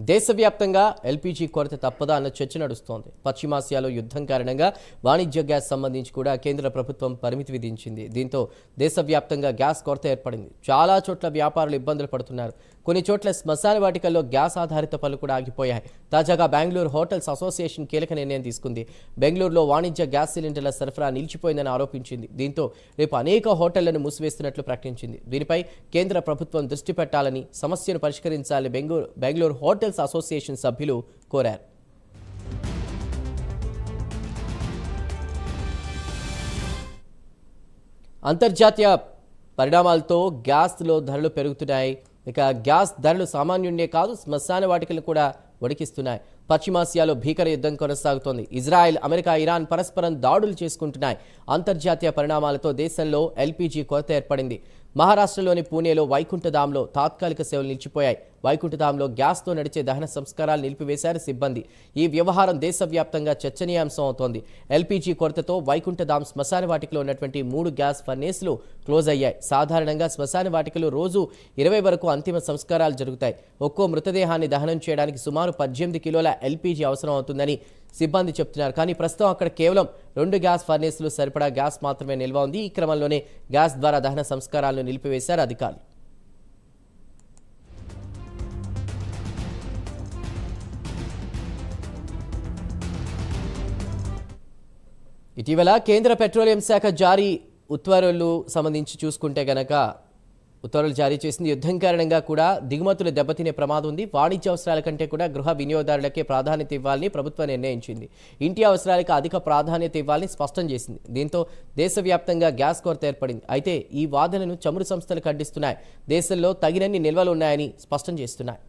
దేశవ్యాప్తంగా ఎల్పీజీ కొరత తప్పదా అన్న చర్చ నడుస్తోంది. పశ్చిమాసియాలో యుద్ధం కారణంగా వాణిజ్య గ్యాస్ సంబంధించి కూడా కేంద్ర ప్రభుత్వం పరిమితి విధించింది. దీంతో దేశవ్యాప్తంగా గ్యాస్ కొరత ఏర్పడింది. చాలా చోట్ల వ్యాపారులు ఇబ్బందులు పడుతున్నారు. కొన్ని చోట్ల శ్మశాన వాటికల్లో గ్యాస్ ఆధారిత పనులు కూడా ఆగిపోయాయి. తాజాగా బెంగళూరు హోటల్స్ అసోసియేషన్ కీలక నిర్ణయం తీసుకుంది. బెంగళూరులో వాణిజ్య గ్యాస్ సిలిండర్ల సరఫరా నిలిచిపోయిందని ఆరోపించింది. దీంతో రేపు అనేక హోటళ్లను మూసివేస్తున్నట్లు ప్రకటించింది. దీనిపై కేంద్ర ప్రభుత్వం దృష్టి పెట్టాలని, సమస్యను పరిష్కరించాలని బెంగళూరు హోటల్స్ అసోసియేషన్ సభ్యులు కోరారు. అంతర్జాతీయ పరిణామాలతో గ్యాస్లో ధరలు పెరుగుతున్నాయి. ఇక గ్యాస్ ధరలు సామాన్యుడే కాదు, శ్మశాన వాటికలు కూడా వణికిస్తున్నాయి. పశ్చిమాసియాలో భీకర యుద్ధం కొనసాగుతోంది. ఇజ్రాయెల్, అమెరికా, ఇరాన్ పరస్పరం దాడులు చేసుకుంటున్నాయి. అంతర్జాతీయ పరిణామాలతో దేశంలో ఎల్పీజీ కొరత ఏర్పడింది. మహారాష్ట్రలోని పూణేలో వైకుంఠధాంలో తాత్కాలిక సేవలు నిలిచిపోయాయి. వైకుంఠధాంలో గ్యాస్తో నడిచే దహన సంస్కారాలు నిలిపివేశారు సిబ్బంది. ఈ వ్యవహారం దేశవ్యాప్తంగా చర్చనీయాంశం అవుతోంది. ఎల్పీజీ కొరతతో వైకుంఠధాం శ్మశాన వాటికలో ఉన్నటువంటి 3 గ్యాస్ ఫర్నేస్లు క్లోజ్ అయ్యాయి. సాధారణంగా శ్మశాన వాటికలు రోజు 20 వరకు అంతిమ సంస్కారాలు జరుగుతాయి. ఒక్కో మృతదేహాన్ని దహనం చేయడానికి సుమారు 18 కిలోల ఎల్పీజీ అవసరం అవుతుందని సిబ్బంది చెప్తున్నారు. కానీ ప్రస్తుతం అక్కడ కేవలం 2 గ్యాస్ ఫర్నేస్లు సరిపడా గ్యాస్ మాత్రమే నిల్వ ఉంది. ఈ క్రమంలోనే గ్యాస్ ద్వారా దహన సంస్కారాలను నిలిపివేశారు అధికారులు. ఇటీవల కేంద్ర పెట్రోలియం శాఖ జారీ ఉత్తర్వులు సంబంధించి చూసుకుంటే గనక ఉత్తర్వులు జారీ చేసింది. యుద్ధం కారణంగా కూడా దిగుమతులు దెబ్బతినే ప్రమాదం ఉంది. వాణిజ్య అవసరాల కంటే కూడా గృహ వినియోగదారులకే ప్రాధాన్యత ఇవ్వాలని ప్రభుత్వం నిర్ణయించింది. ఇంటి అవసరాలకు అధిక ప్రాధాన్యత ఇవ్వాలని స్పష్టం చేసింది. దీంతో దేశవ్యాప్తంగా గ్యాస్ కొరత ఏర్పడింది. అయితే ఈ వాదనను చమురు సంస్థలు ఖండిస్తున్నాయి. దేశంలో తగినన్ని నిల్వలు ఉన్నాయని స్పష్టం చేస్తున్నాయి.